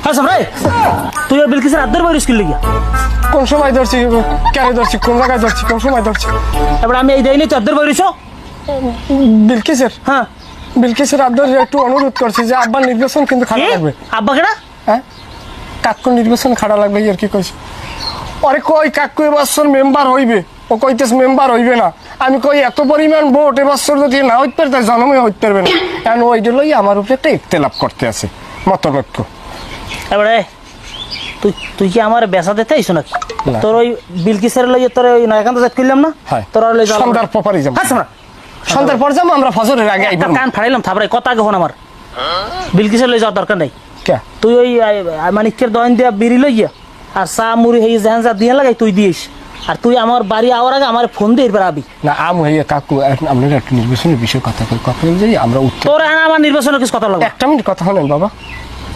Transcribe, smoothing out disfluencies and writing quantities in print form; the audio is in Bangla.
হ্যাঁ সামরাই তুই আর বিলকিসের আদ্দার বাইরে স্কুল লিগিয়া কোন সময় ধরছি, কেন ধরছি, কোন জায়গায় ধরছি, কোন সময় ধরছি? এবার আমি এই দেয়নি তুই আদ্দার বাইরেছ। বিলকিসের হ্যাঁ বিলকিসের আব্বার একটু অনুরোধ করছি যে আব্বার নির্বাচন কিন্তু খারাপ লাগবে। আব্বা কেনা হ্যাঁ কাকুর নির্বাচন খারাপ লাগবে আর কি কইছি। আরে কই কাকু এবছর মেম্বার হইবে, ও কইতেছ মেম্বার হইবে না। আমি কই এত পরিমাণ ভোট এবছর যদি না হইতে পারে তাই জন্মে হইতে পারবে না। কারণ ওইটা লই আমার উপরে একটা ইখতিলাফ করতে আছে মতনৈক্য। এবারে তুই তুই কি আমার বেচা দিতে আইছো নাকি? না। তোর ওই বিলকিসের লইয়ে তোর ওই নয়কান্ত জাত করলাম না, হ্যাঁ। তোর আর লই যাও সন্ধ্যার পরই যাবো। হ্যাঁ সামরা সন্ধ্যার পর যাবো, আমরা ফজরের আগে আইব। কান ফাড়াইলাম থাপড়াই কথা আগে হন আমার বিলকিসের লই যাওয়ার দরকার নাই। কে তুই ওই মানিকের দোকান দিয়া বিড়ি লইয়া আর চা মুড়ি হয়ে যেহান যা দিয়ে লাগাই তুই দিস। আর তুই আমার বাড়ি আওয়ার আগে আমার ফোন দিয়ে এরপর আবি। না আম হইয়া কাকু আপনার একটা নির্বাচনের বিষয়ে কথা কই, কথা বলি আমরা উত্তর। তোর আমার নির্বাচনের কিছু কথা লাগবে। একটা মিনিট কথা হলেন বাবা।